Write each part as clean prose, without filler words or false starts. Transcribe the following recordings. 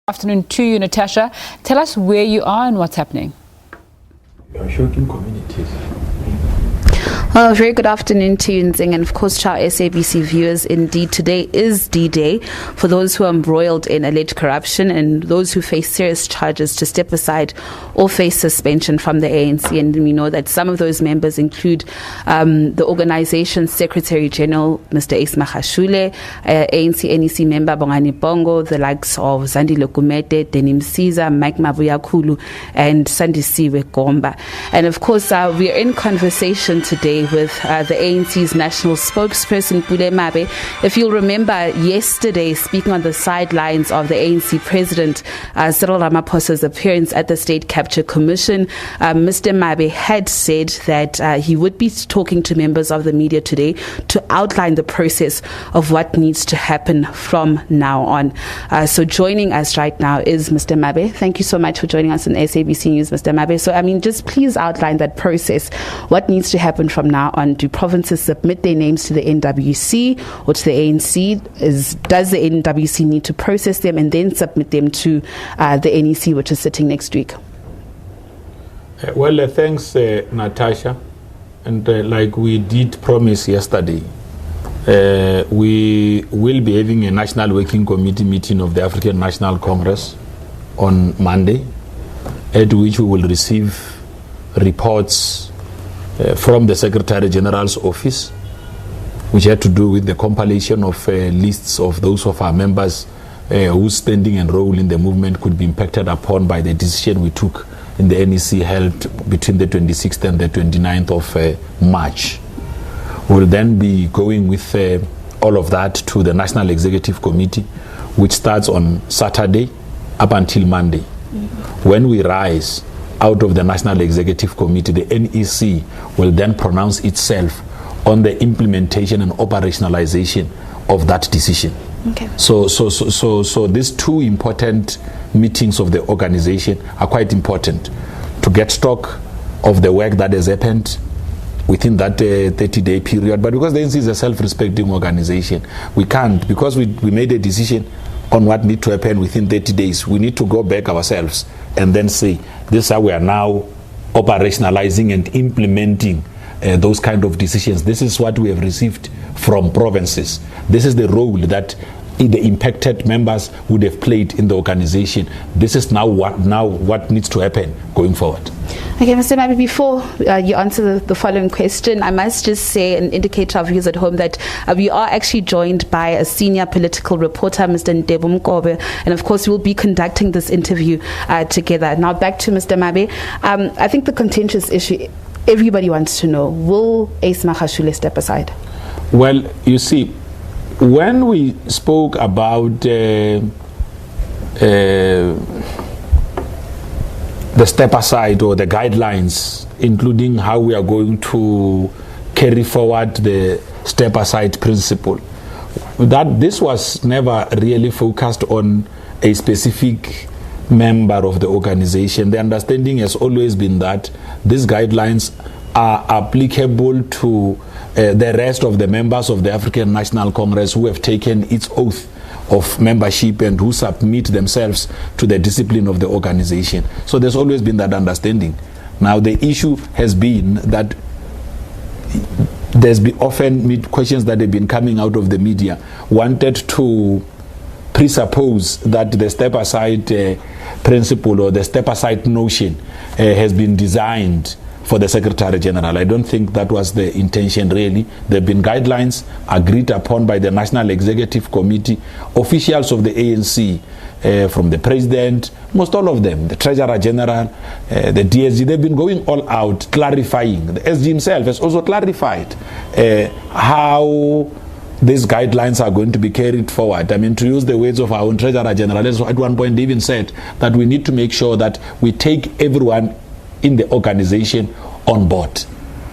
Afternoon to you, Natasha. Tell us where you are and what's happening. Shocking communities. Well, very good afternoon to you, Nzing, and of course to our SABC viewers. Indeed, today is D-Day for those who are embroiled in alleged corruption and those who face serious charges to step aside or face suspension from the ANC. And we know that some of those members include the organization's Secretary General, Mr. Magashule, ANC NEC member Bongani Bongo, the likes of Zandile Kumete, Denim Siza, Mike Mabuyakulu, and Sandisiwe Gomba. And of course, we are in conversation today with the ANC's national spokesperson, Pule Mabe. If you'll remember, yesterday, speaking on the sidelines of the ANC president, Cyril Ramaphosa's appearance at the State Capture Commission, Mr. Mabe had said that he would be talking to members of the media today to outline the process of what needs to happen from now on. So joining us right now is Mr. Mabe. Thank you so much for joining us on SABC News, Mr. Mabe. So, just please outline that process. What needs to happen from now on? Do provinces submit their names to the NWC or to the ANC? Does the NWC need to process them and then submit them to the NEC, which is sitting next week? Thanks, Natasha. And like we did promise yesterday, we will be having a National Working Committee meeting of the African National Congress on Monday, at which we will receive reports from the Secretary General's office, which had to do with the compilation of lists of those of our members whose standing and role in the movement could be impacted upon by the decision we took in the NEC held between the 26th and the 29th of March. We'll then be going with all of that to the National Executive Committee, which starts on Saturday up until Monday. When we rise out of the National Executive Committee, the NEC will then pronounce itself on the implementation and operationalization of that decision. Okay. So these two important meetings of the organization are quite important to get stock of the work that has happened within that 30-day period. But because the ANC is a self-respecting organization, we can't, because we made a decision on what needs to happen within 30 days, we need to go back ourselves and then say, this is how we are now operationalizing and implementing those kind of decisions. This is what we have received from provinces. This is the role that the impacted members would have played in the organization. This is now what needs to happen going forward. Okay, Mr. Mabe, before you answer the following question, I must just say and indicate to our viewers at home that we are actually joined by a senior political reporter, Mr. Ndebo Mkobe, and of course we'll be conducting this interview together. Now back to Mr. Mabe. I think the contentious issue, everybody wants to know, will Ace Magashule step aside? Well, you see, when we spoke about the step aside or the guidelines, including how we are going to carry forward the step aside principle, that this was never really focused on a specific member of the organization. The understanding has always been that these guidelines are applicable to the rest of the members of the African National Congress who have taken its oath of membership and who submit themselves to the discipline of the organization. So there's always been that understanding. Now the issue has been that there's been often questions that have been coming out of the media wanted to presuppose that the step aside principle or the step aside notion has been designed for the Secretary General. I don't think that was the intention really. There have been guidelines agreed upon by the National Executive Committee, officials of the ANC, from the President, most all of them, the Treasurer General, the DSG, they've been going all out clarifying. The SG himself has also clarified how these guidelines are going to be carried forward. To use the words of our own Treasurer General, at one point even said that we need to make sure that we take everyone in the organization on board.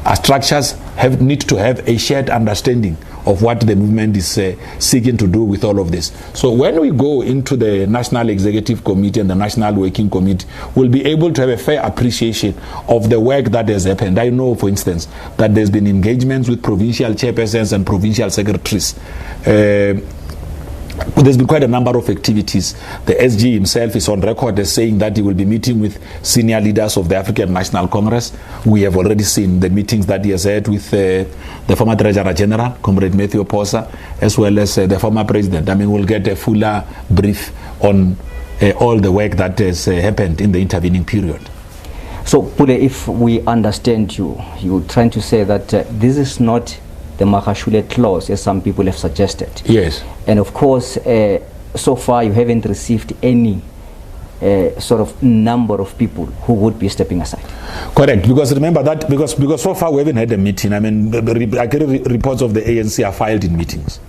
Our structures need to have a shared understanding of what the movement is seeking to do with all of this. So when we go into the National Executive Committee and the National Working Committee, we'll be able to have a fair appreciation of the work that has happened. I know, for instance, that there's been engagements with provincial chairpersons and provincial secretaries there's been quite a number of activities. The SG himself is on record as saying that he will be meeting with senior leaders of the African National Congress. We have already seen the meetings that he has had with the former Treasurer General, Comrade Matthew Posa, as well as the former President. I mean, we'll get a fuller brief on all the work that has happened in the intervening period. So, Pule, if we understand you, you're trying to say that this is not the Magashule clause, as some people have suggested. Yes. And of course, so far you haven't received any sort of number of people who would be stepping aside. Correct, because remember that, because so far we haven't had a meeting. I mean, the reports of the ANC are filed in meetings.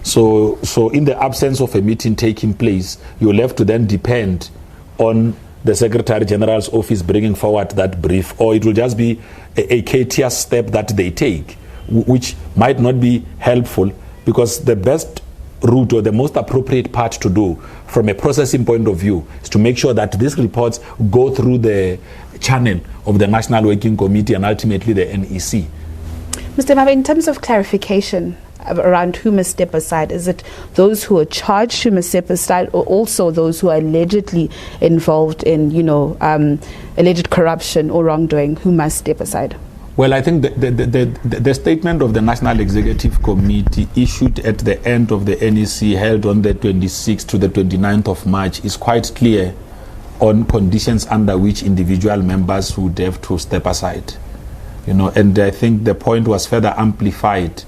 So in the absence of a meeting taking place, you'll have to then depend on the Secretary General's office bringing forward that brief, or it will just be a courteous step that they take, which might not be helpful, because the best route or the most appropriate part to do from a processing point of view is to make sure that these reports go through the channel of the National Working Committee and ultimately the NEC. Mr. Mabe, in terms of clarification around who must step aside, is it those who are charged who must step aside, or also those who are allegedly involved in, alleged corruption or wrongdoing who must step aside? Well, I think the statement of the National Executive Committee issued at the end of the NEC held on the 26th to the 29th of March is quite clear on conditions under which individual members would have to step aside. And I think the point was further amplified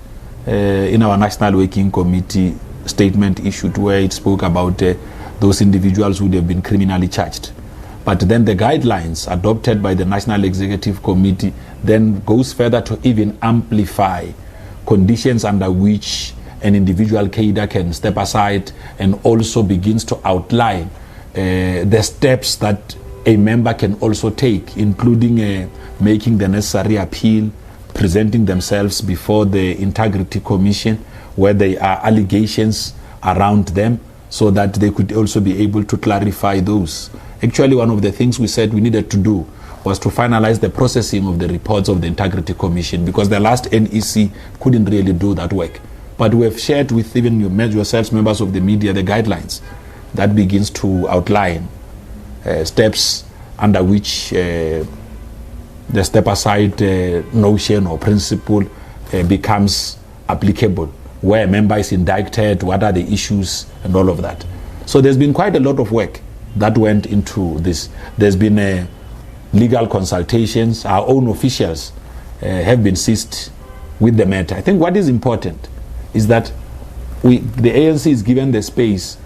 in our National Working Committee statement issued, where it spoke about those individuals who would have been criminally charged. But then the guidelines adopted by the National Executive Committee then goes further to even amplify conditions under which an individual cadre can step aside, and also begins to outline the steps that a member can also take, including making the necessary appeal, presenting themselves before the Integrity Commission where there are allegations around them, so that they could also be able to clarify those. Actually, one of the things we said we needed to do was to finalize the processing of the reports of the Integrity Commission, because the last NEC couldn't really do that work. But we have shared with even yourselves, members of the media, the guidelines that begins to outline steps under which the step-aside notion or principle becomes applicable, where a member is indicted, what are the issues, and all of that. So there's been quite a lot of work that went into this. There's been legal consultations. Our own officials have been seized with the matter. I think what is important is that the ANC is given the space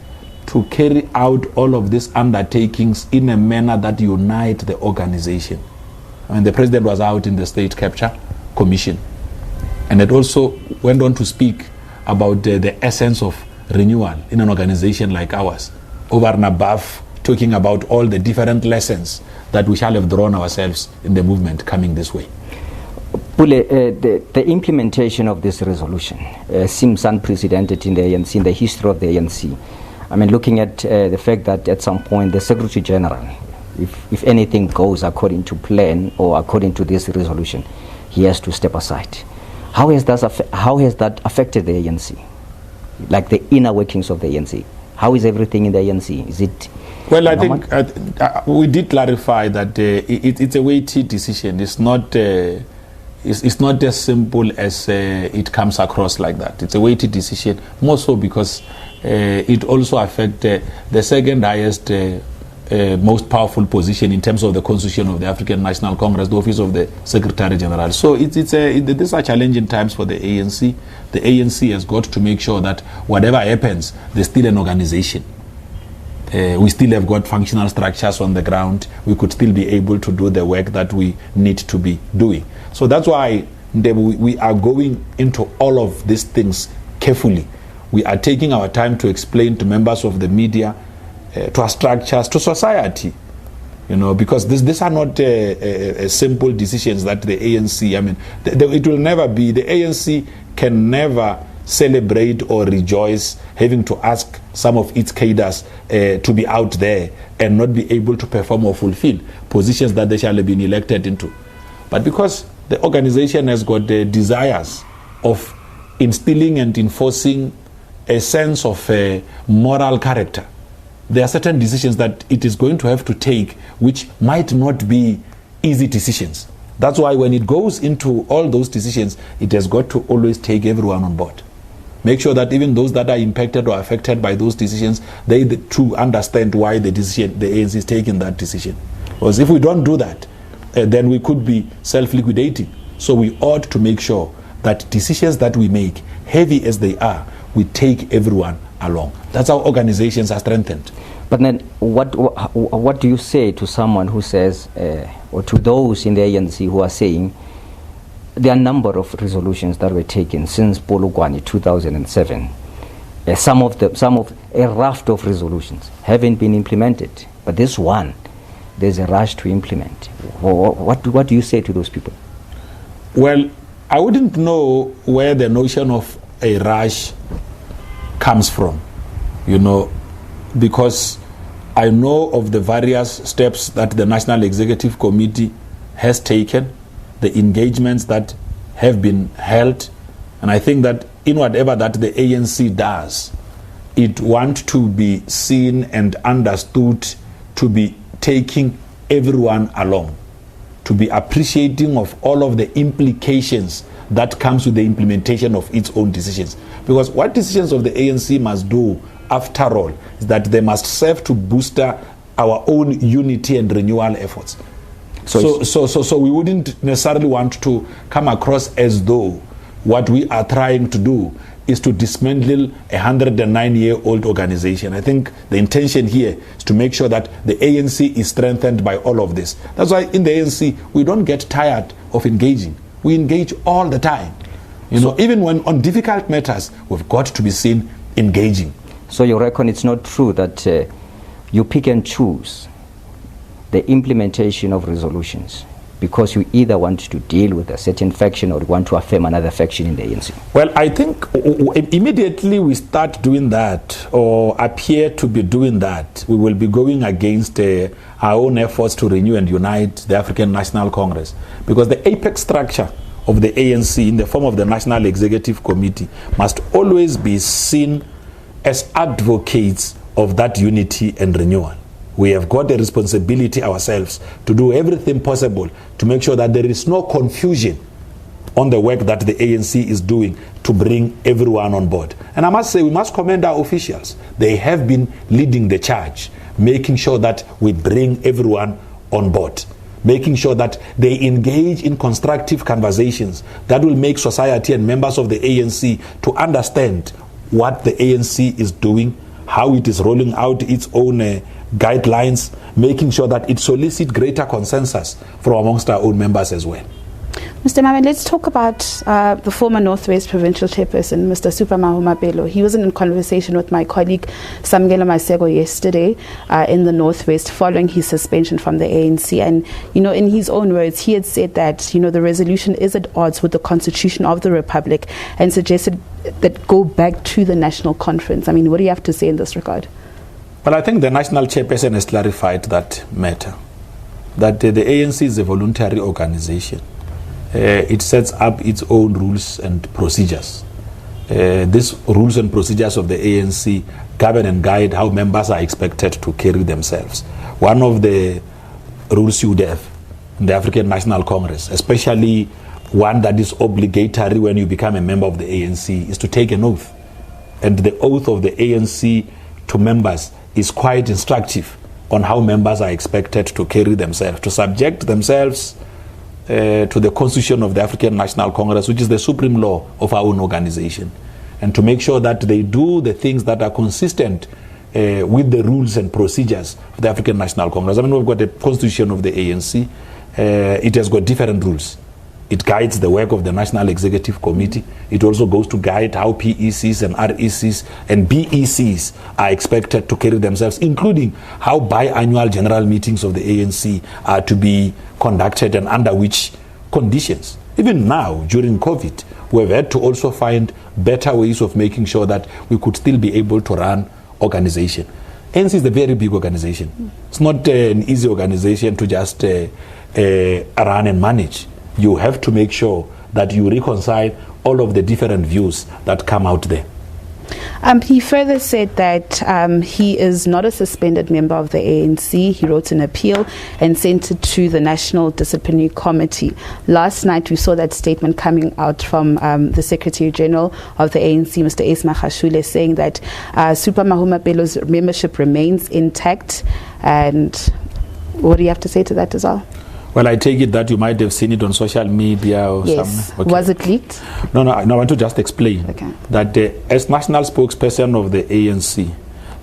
to carry out all of these undertakings in a manner that unite the organization. I mean, the president was out in the State Capture Commission, and it also went on to speak about the essence of renewal in an organization like ours, over and above talking about all the different lessons that we shall have drawn ourselves in the movement coming this way. Pule, the implementation of this resolution seems unprecedented in the ANC, in the history of the ANC. I mean, looking at the fact that at some point the Secretary General, if anything goes according to plan or according to this resolution, he has to step aside. How has that affected the ANC? Like the inner workings of the ANC? How is everything in the ANC? Is it... Well, I think we did clarify that it's a weighty decision. It's not as simple as it comes across like that. It's a weighty decision, more so because it also affects the second highest, most powerful position in terms of the constitution of the African National Congress, the office of the Secretary General. So these are challenging times for the ANC. The ANC has got to make sure that whatever happens, there's still an organization. We still have got functional structures on the ground. We could still be able to do the work that we need to be doing. So that's why we are going into all of these things carefully. We are taking our time to explain to members of the media, to our structures, to society, because these are not simple decisions that the ANC, I mean, it will never be, the ANC can never celebrate or rejoice having to ask some of its cadres to be out there and not be able to perform or fulfill positions that they shall have been elected into. But because the organization has got the desires of instilling and enforcing a sense of moral character. There are certain decisions that it is going to have to take which might not be easy decisions. That's why when it goes into all those decisions, it has got to always take everyone on board. Make sure that even those that are impacted or affected by those decisions, they too understand why the ANC is taking that decision. Because if we don't do that, then we could be self-liquidating. So we ought to make sure that decisions that we make, heavy as they are, we take everyone along. That's how organizations are strengthened. But then what do you say to someone who says, or to those in the ANC who are saying, there are a number of resolutions that were taken since Polokwane 2007. Some of a raft of resolutions haven't been implemented, but this one, there's a rush to implement. What do you say to those people? Well, I wouldn't know where the notion of a rush comes from, because I know of the various steps that the National Executive Committee has taken, the engagements that have been held, and I think that in whatever that the ANC does, it wants to be seen and understood to be taking everyone along, to be appreciating of all of the implications that comes with the implementation of its own decisions. Because what decisions of the ANC must do, after all, is that they must serve to booster our own unity and renewal efforts. So we wouldn't necessarily want to come across as though what we are trying to do is to dismantle a 109-year-old organization. I think the intention here is to make sure that the ANC is strengthened by all of this. That's why in the ANC, we don't get tired of engaging. We engage all the time. Even when on difficult matters, we've got to be seen engaging. So you reckon it's not true that you pick and choose the implementation of resolutions because you either want to deal with a certain faction or want to affirm another faction in the ANC? Well, I think immediately we start doing that or appear to be doing that, we will be going against our own efforts to renew and unite the African National Congress, because the apex structure of the ANC in the form of the National Executive Committee must always be seen as advocates of that unity and renewal. We have got a responsibility ourselves to do everything possible to make sure that there is no confusion on the work that the ANC is doing to bring everyone on board. And I must say, we must commend our officials. They have been leading the charge, making sure that we bring everyone on board, making sure that they engage in constructive conversations that will make society and members of the ANC to understand what the ANC is doing, how it is rolling out its own guidelines, making sure that it solicits greater consensus from amongst our own members as well. Mr. Mabe, let's talk about the former Northwest Provincial Chairperson, Mr. Pule Mabe. He was in conversation with my colleague Samgela Masego yesterday in the Northwest following his suspension from the ANC. And, in his own words, he had said that, the resolution is at odds with the Constitution of the Republic and suggested that go back to the National Conference. I mean, what do you have to say in this regard? Well, I think the National Chairperson has clarified that matter, that the ANC is a voluntary organization. It sets up its own rules and procedures. These rules and procedures of the ANC govern and guide how members are expected to carry themselves. One of the rules you would have in the African National Congress, especially one that is obligatory when you become a member of the ANC, is to take an oath. And the oath of the ANC to members is quite instructive on how members are expected to carry themselves, to subject themselves to the Constitution of the African National Congress, which is the supreme law of our own organization, and to make sure that they do the things that are consistent with the rules and procedures of the African National Congress. I mean, we've got the Constitution of the ANC. It has got different rules. It guides the work of the National Executive Committee. It also goes to guide how PECs and RECs and BECs are expected to carry themselves, including how biannual general meetings of the ANC are to be conducted and under which conditions. Even now, during COVID, we've had to also find better ways of making sure that we could still be able to run organization. ANC is a very big organization. It's not an easy organization to just run and manage. You have to make sure that you reconcile all of the different views that come out there. He further said that he is not a suspended member of the ANC. He wrote an appeal and sent it to the National Disciplinary Committee. Last night we saw that statement coming out from the Secretary General of the ANC, Mr. Magashule, saying that Super Mabe's membership remains intact. And what do you have to say to that as well? Well, I take it that you might have seen it on social media or yes. somewhere. Okay. Was it leaked? No, I want to just explain that as national spokesperson of the ANC,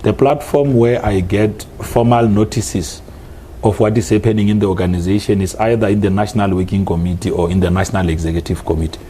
the platform where I get formal notices of what is happening in the organization is either in the National Working Committee or in the National Executive Committee.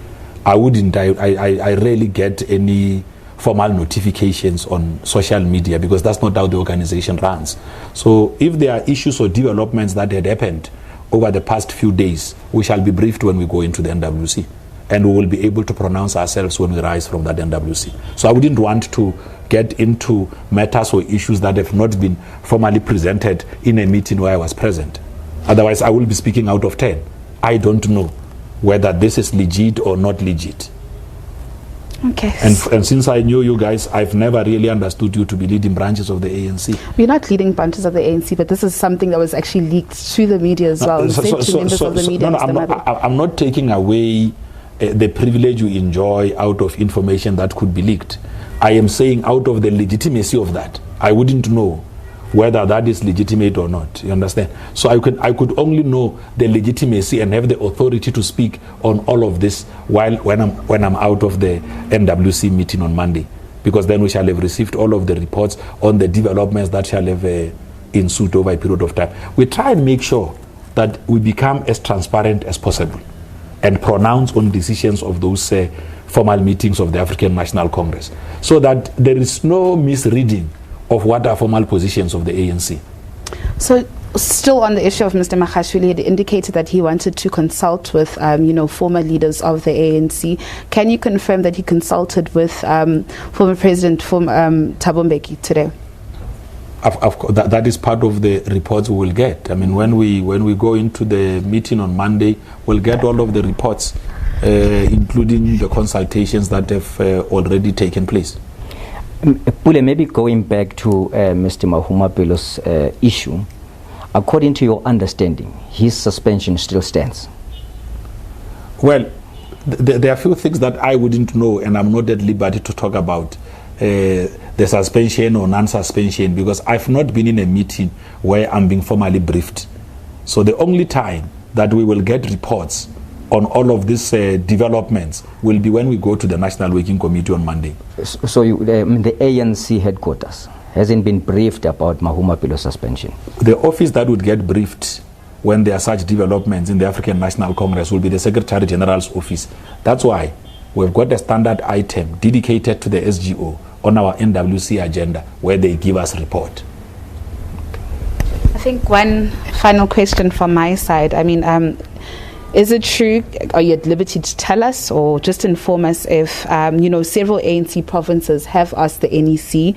I rarely get any formal notifications on social media because that's not how the organization runs. So if there are issues or developments that had happened over the past few days, we shall be briefed when we go into the NWC, and we will be able to pronounce ourselves when we rise from that NWC. So I wouldn't want to get into matters or issues that have not been formally presented in a meeting where I was present. Otherwise, I will be speaking out of 10. I don't know whether this is legit or not legit. Okay. And since I knew you guys, I've never really understood you to be leading branches of the ANC. We're not leading branches of the ANC, but this is something that was actually leaked to the media as well. I'm not taking away the privilege you enjoy out of information that could be leaked. I am saying out of the legitimacy of that, I wouldn't know whether that is legitimate or not. You understand? So I could only know the legitimacy and have the authority to speak on all of this when I'm out of the NWC meeting on Monday, because then we shall have received all of the reports on the developments that shall have ensued over a period of time. We try and make sure that we become as transparent as possible and pronounce on decisions of those formal meetings of the African National Congress, so that there is no misreading of what are formal positions of the ANC. So, still on the issue of Mr. Magashule, he indicated that he wanted to consult with, former leaders of the ANC. Can you confirm that he consulted with former President Thabo Mbeki today? Of course, that is part of the reports we will get. I mean, when we go into the meeting on Monday, we'll get all of the reports, including the consultations that have already taken place. Pule, maybe going back to Mr. Mabe's issue, according to your understanding, his suspension still stands? Well, there are a few things that I wouldn't know, and I'm not at liberty to talk about the suspension or non-suspension, because I've not been in a meeting where I'm being formally briefed. So the only time that we will get reports on all of these developments will be when we go to the National Working Committee on Monday. So the ANC headquarters hasn't been briefed about Mabe's suspension? The office that would get briefed when there are such developments in the African National Congress will be the Secretary General's office. That's why we've got a standard item dedicated to the SGO on our NWC agenda where they give us a report. I think one final question from my side. I mean, is it true, are you at liberty to tell us or just inform us if, several ANC provinces have asked the NEC,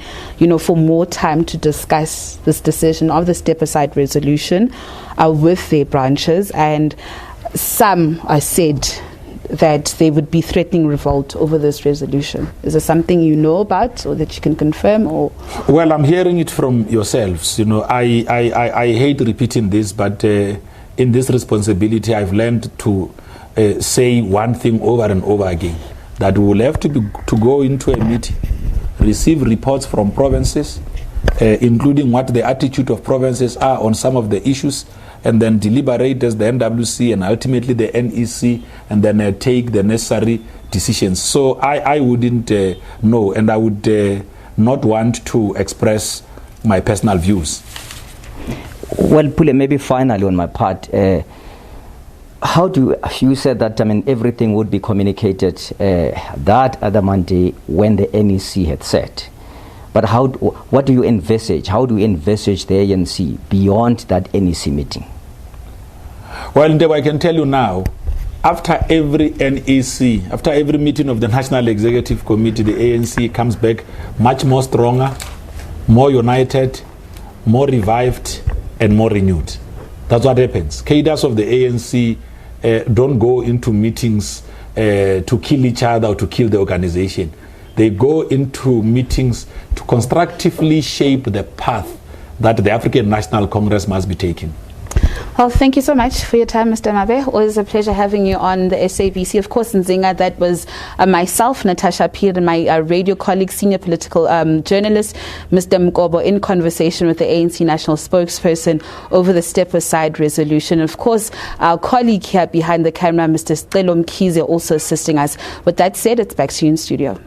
for more time to discuss this decision of the step-aside resolution with their branches, and some are said that they would be threatening revolt over this resolution? Is there something you know about or that you can confirm? Or well, I'm hearing it from yourselves. I hate repeating this, but in this responsibility, I've learned to say one thing over and over again, that we will have to go into a meeting, receive reports from provinces, including what the attitude of provinces are on some of the issues, and then deliberate as the NWC and ultimately the NEC, and then take the necessary decisions. So I wouldn't know, and I would not want to express my personal views. Well, Pule, maybe finally on my part, how do you said that everything would be communicated that other Monday when the NEC had said, but what do you envisage? How do you envisage the ANC beyond that NEC meeting? Well, Ndebo, I can tell you now, after every NEC, after every meeting of the National Executive Committee, the ANC comes back much more stronger, more united, more revived, and more renewed. That's what happens. Cadres of the ANC don't go into meetings to kill each other or to kill the organization. they go into meetings to constructively shape the path that the African National Congress must be taking. Well, thank you so much for your time, Mr. Mabe. Always a pleasure having you on the SABC. Of course, Nzinga, that was myself, Natasha Peer, and my radio colleague, senior political journalist, Mr. Mkobo, in conversation with the ANC national spokesperson over the step-aside resolution. Of course, our colleague here behind the camera, Mr. Stelo Mkhize, also assisting us. With that said, it's back to you in studio.